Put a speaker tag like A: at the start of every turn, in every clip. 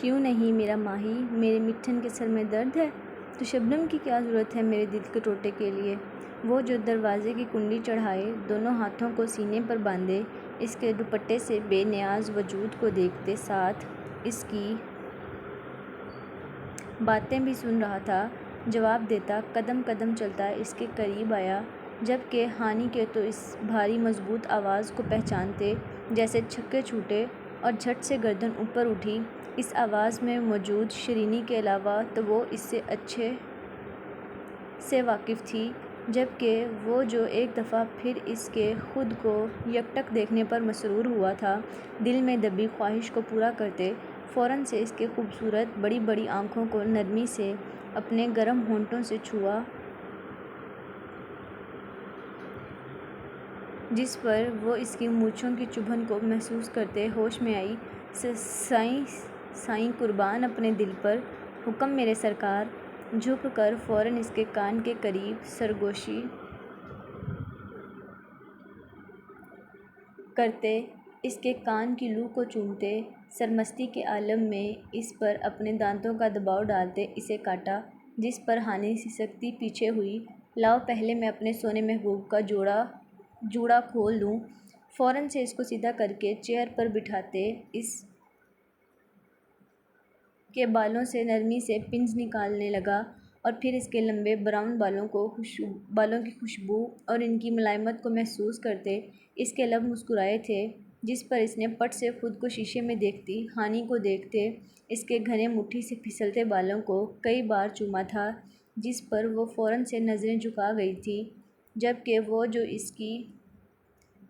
A: کیوں نہیں میرا ماہی، میرے مٹھن کے سر میں درد ہے تو شبنم کی کیا ضرورت ہے میرے دل کے ٹوٹے کے لیے۔ وہ جو دروازے کی کنڈی چڑھائے، دونوں ہاتھوں کو سینے پر باندھے، اس کے دوپٹے سے بے نیاز وجود کو دیکھتے، ساتھ اس کی باتیں بھی سن رہا تھا، جواب دیتا، قدم قدم چلتا اس کے قریب آیا، جبکہ ہانی کے تو اس بھاری مضبوط آواز کو پہچانتے جیسے چھکے چھوٹے، اور جھٹ سے گردن اوپر اٹھی۔ اس آواز میں موجود شیرینی کے علاوہ تو وہ اس سے اچھے سے واقف تھی، جبکہ وہ جو ایک دفعہ پھر اس کے خود کو یکٹک دیکھنے پر مسرور ہوا تھا، دل میں دبی خواہش کو پورا کرتے فوراً سے اس کے خوبصورت بڑی بڑی آنکھوں کو نرمی سے اپنے گرم ہونٹوں سے چھوا، جس پر وہ اس کی مونچھوں کی چبھن کو محسوس کرتے ہوش میں آئی۔ سائیں قربان اپنے دل پر، حکم میرے سرکار۔ جھک کر فوراً اس کے کان کے قریب سرگوشی کرتے، اس کے کان کی لو کو چومتے، سرمستی کے عالم میں اس پر اپنے دانتوں کا دباؤ ڈالتے اسے کاٹا، جس پر ہانی سسکتی پیچھے ہوئی۔ لاؤ پہلے میں اپنے سونے محبوب کا جوڑا کھول دوں۔ فوراً سے اس کو سیدھا کر کے چیئر پر بٹھاتے اس کے بالوں سے نرمی سے پنز نکالنے لگا، اور پھر اس کے لمبے براؤن بالوں کی خوشبو اور ان کی ملائمت کو محسوس کرتے اس کے لب مسکرائے تھے، جس پر اس نے پٹ سے خود کو شیشے میں دیکھتی ہانی کو دیکھتے اس کے گھنے مٹھی سے پھسلتے بالوں کو کئی بار چوما تھا، جس پر وہ فوراً سے نظریں جھکا گئی تھی، جبکہ وہ جو اس کی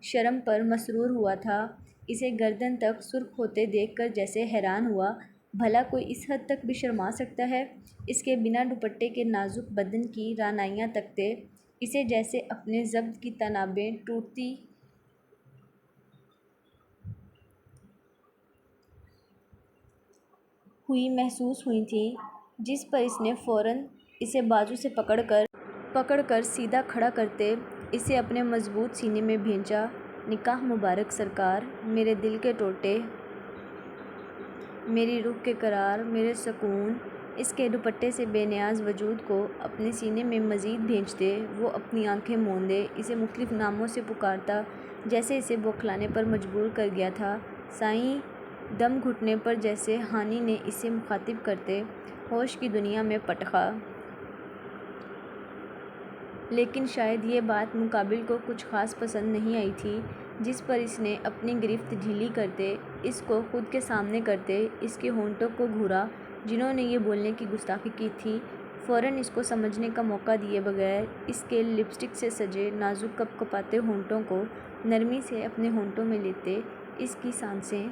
A: شرم پر مسرور ہوا تھا، اسے گردن تک سرخ ہوتے دیکھ کر جیسے حیران ہوا، بھلا کوئی اس حد تک بھی شرما سکتا ہے؟ اس کے بنا دوپٹے کے نازک بدن کی رعنائیاں تکتے اسے جیسے اپنے ضبط کی تنابیں ٹوٹتی ہوئی محسوس ہوئی تھیں، جس پر اس نے فوراً اسے بازو سے پکڑ کر سیدھا کھڑا کرتے اسے اپنے مضبوط سینے میں بھینچا۔ نکاح مبارک سرکار، میرے دل کے ٹوٹے، میری روح کے قرار، میرے سکون۔ اس کے دوپٹے سے بے نیاز وجود کو اپنے سینے میں مزید بھینچتے وہ اپنی آنکھیں موندے اسے مختلف ناموں سے پکارتا جیسے اسے بوکھلانے پر مجبور کر گیا تھا۔ سائیں، دم گھٹنے پر جیسے ہانی نے اسے مخاطب کرتے ہوش کی دنیا میں پٹ خاں۔ لیکن شاید یہ بات مقابل کو کچھ خاص پسند نہیں آئی تھی، جس پر اس نے اپنی گرفت ڈھیلی کرتے اس کو خود کے سامنے کرتے اس کے ہونٹوں کو گھورا جنہوں نے یہ بولنے کی گستاخی کی تھی، فوراً اس کو سمجھنے کا موقع دیے بغیر اس کے لپسٹک سے سجے نازک کپ کپاتے ہونٹوں کو نرمی سے اپنے ہونٹوں میں لیتے اس کی سانسیں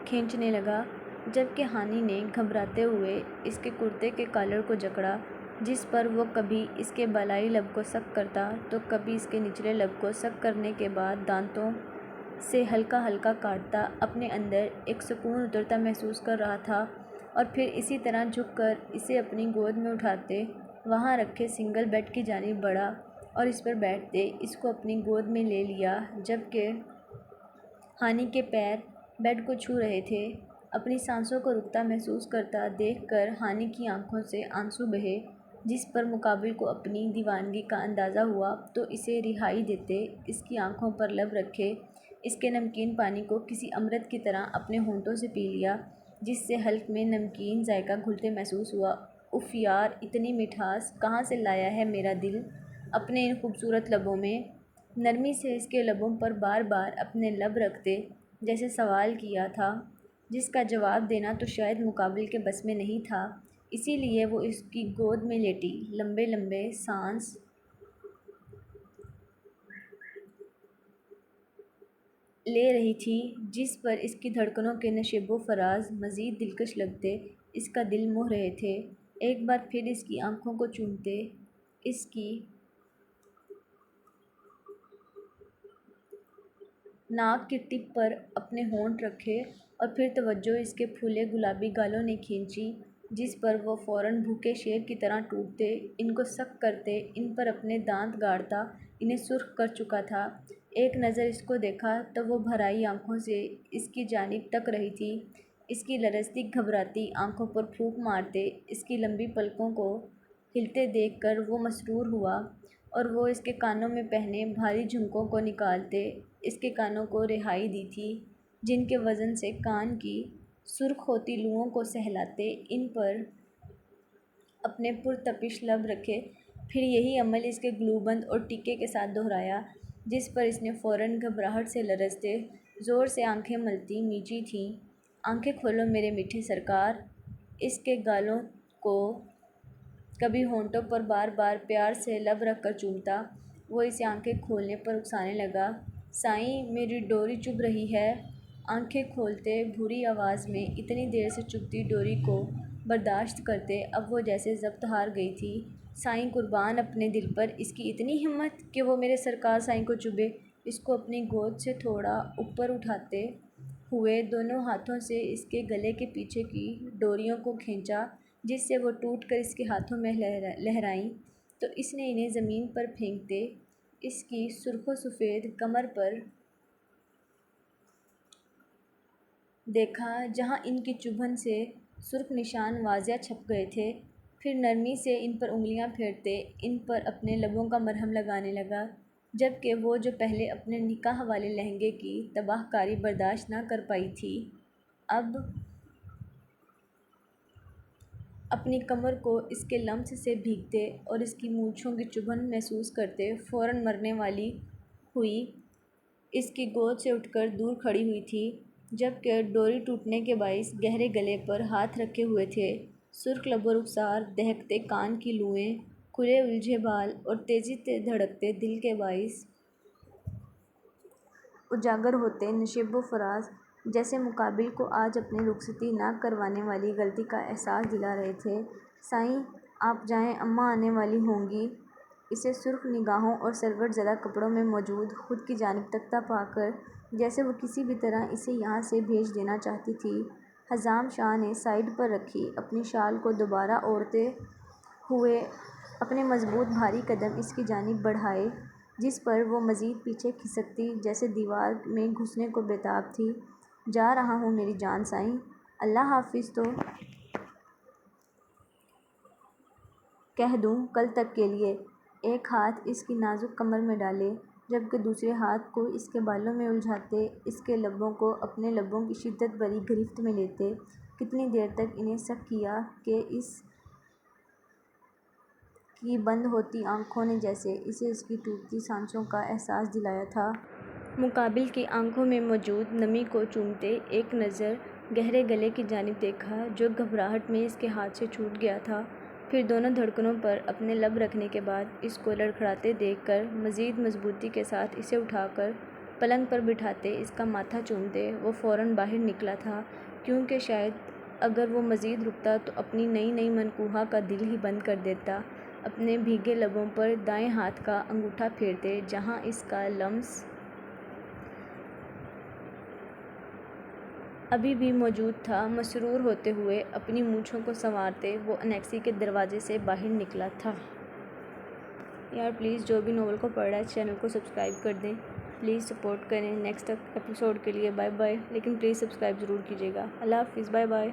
A: کھینچنے لگا، جبکہ ہانی نے گھبراتے ہوئے اس کے کرتے کے کالر کو جکڑا، جس پر وہ کبھی اس کے بالائی لب کو سک کرتا تو کبھی اس کے نچلے لب کو سک کرنے کے بعد دانتوں سے ہلکا ہلکا کاٹتا، اپنے اندر ایک سکون اترتا محسوس کر رہا تھا، اور پھر اسی طرح جھک کر اسے اپنی گود میں اٹھاتے وہاں رکھے سنگل بیڈ کی جانب بڑھا اور اس پر بیٹھتے اس کو اپنی گود میں لے لیا، جبکہ ہانی کے پیر بیڈ کو چھو رہے تھے۔ اپنی سانسوں کو رکتا محسوس کرتا دیکھ کر ہانی کی آنکھوں سے آنسو بہے، جس پر مقابل کو اپنی دیوانگی کا اندازہ ہوا تو اسے رہائی دیتے اس کی آنکھوں پر لب رکھے اس کے نمکین پانی کو کسی امرت کی طرح اپنے ہونٹوں سے پی لیا، جس سے حلق میں نمکین ذائقہ گھلتے محسوس ہوا۔ اف یار، اتنی مٹھاس کہاں سے لایا ہے میرا دل اپنے ان خوبصورت لبوں میں؟ نرمی سے اس کے لبوں پر بار بار اپنے لب رکھتے جیسے سوال کیا تھا، جس کا جواب دینا تو شاید مقابل کے بس میں نہیں تھا، اسی لیے وہ اس کی گود میں لیٹی لمبے لمبے سانس لے رہی تھی، جس پر اس کی دھڑکنوں کے نشیب و فراز مزید دلکش لگتے اس کا دل موہ رہے تھے۔ ایک بار پھر اس کی آنکھوں کو چومتے، اس کی ناک کی ٹپ پر اپنے ہونٹ رکھے، اور پھر توجہ اس کے پھولے گلابی گالوں نے کھینچی، جس پر وہ فوراً بھوکے شیر کی طرح ٹوٹتے ان کو سک کرتے ان پر اپنے دانت گاڑتا انہیں سرخ کر چکا تھا، ایک نظر اس کو دیکھا تو وہ بھرائی آنکھوں سے اس کی جانب تک رہی تھی۔ اس کی لرزتی گھبراتی آنکھوں پر پھونک مارتے اس کی لمبی پلکوں کو ہلتے دیکھ کر وہ مسرور ہوا، اور وہ اس کے کانوں میں پہنے بھاری جھمکوں کو نکالتے اس کے کانوں کو رہائی دی تھی، جن کے وزن سے کان کی سرخ ہوتی لوؤں کو سہلاتے ان پر اپنے پرتپش لب رکھے۔ پھر یہی عمل اس کے گلوبند اور ٹیکے کے ساتھ دہرایا، جس پر اس نے فوراً گھبراہٹ سے لرزتے زور سے آنکھیں ملتی میچی تھیں۔ آنکھیں کھولو میرے میٹھے سرکار۔ اس کے گالوں کو کبھی ہونٹوں پر بار بار پیار سے لب رکھ کر چومتا، وہ اسے آنکھیں کھولنے پر اکسانے لگا۔ سائیں میری ڈوری چبھ رہی ہے۔ آنکھیں کھولتے بھوری آواز میں اتنی دیر سے چبھتی ڈوری کو برداشت کرتے اب وہ جیسے ضبط ہار گئی تھی۔ سائیں قربان اپنے دل پر اس کی اتنی ہمت کہ وہ میرے سرکار سائیں کو چبھے۔ اس کو اپنی گود سے تھوڑا اوپر اٹھاتے ہوئے دونوں ہاتھوں سے اس کے گلے کے پیچھے کی ڈوریوں کو کھینچا، جس سے وہ ٹوٹ کر اس کے ہاتھوں میں لہرائیں، تو اس نے انہیں زمین پر پھینکتے اس کی سرخ و سفید کمر پر دیکھا، جہاں ان کی چبھن سے سرخ نشان واضح چھپ گئے تھے۔ پھر نرمی سے ان پر انگلیاں پھیرتے ان پر اپنے لبوں کا مرہم لگانے لگا، جبکہ وہ جو پہلے اپنے نکاح والے لہنگے کی تباہ کاری برداشت نہ کر پائی تھی، اب اپنی کمر کو اس کے لمس سے بھیگتے اور اس کی مونچھوں کی چبھن محسوس کرتے فوراً مرنے والی ہوئی اس کی گود سے اٹھ کر دور کھڑی ہوئی تھی، جبکہ ڈوری ٹوٹنے کے باعث گہرے گلے پر ہاتھ رکھے ہوئے تھے۔ سرخ لب و رخسار، دہکتے کان کی لوئیں، کھلے الجھے بال اور تیزی سے دھڑکتے دل کے باعث اجاگر ہوتے نشیب و فراز، جیسے مقابل کو آج اپنی رخصتی نہ کروانے والی غلطی کا احساس دلا رہے تھے۔ سائیں آپ جائیں، اماں آنے والی ہوں گی۔ اسے سرخ نگاہوں اور سلوٹ زدہ کپڑوں میں موجود خود کی جانب تکتا پا کر جیسے وہ کسی بھی طرح اسے یہاں سے بھیج دینا چاہتی تھی، حزام شاہ نے سائیڈ پر رکھی اپنی شال کو دوبارہ اوڑھتے ہوئے اپنے مضبوط بھاری قدم اس کی جانب بڑھائے، جس پر وہ مزید پیچھے کھسکتی جیسے دیوار میں گھسنے کو بیتاب تھی۔ جا رہا ہوں میری جان سائیں، اللہ حافظ تو کہہ دوں کل تک کے لیے۔ ایک ہاتھ اس کی نازک کمر میں ڈالے، جبکہ دوسرے ہاتھ کو اس کے بالوں میں الجھاتے اس کے لبوں کو اپنے لبوں کی شدت بھری گرفت میں لیتے کتنی دیر تک انہیں سک کیا کہ اس کی بند ہوتی آنکھوں نے جیسے اسے اس کی ٹوٹتی سانسوں کا احساس دلایا تھا۔ مقابل کی آنکھوں میں موجود نمی کو چومتے ایک نظر گہرے گلے کی جانب دیکھا جو گھبراہٹ میں اس کے ہاتھ سے چھوٹ گیا تھا، پھر دونوں دھڑکنوں پر اپنے لب رکھنے کے بعد اس کو لڑکھڑاتے دیکھ کر مزید مضبوطی کے ساتھ اسے اٹھا کر پلنگ پر بٹھاتے اس کا ماتھا چومتے وہ فوراً باہر نکلا تھا، کیونکہ شاید اگر وہ مزید رکتا تو اپنی نئی منکوحہ کا دل ہی بند کر دیتا۔ اپنے بھیگے لبوں پر دائیں ہاتھ کا انگوٹھا پھیرتے جہاں اس کا لمس ابھی بھی موجود تھا، مسرور ہوتے ہوئے اپنی مونچھوں کو سنوارتے وہ انیکسی کے دروازے سے باہر نکلا تھا۔ یار پلیز جو بھی ناول کو پڑھ رہا ہے اس چینل کو سبسکرائب کر دیں، پلیز سپورٹ کریں۔ نیکسٹ ایپیسوڈ کے لیے بائے بائے، لیکن پلیز سبسکرائب ضرور کیجیے گا۔ اللہ حافظ، بائے بائے۔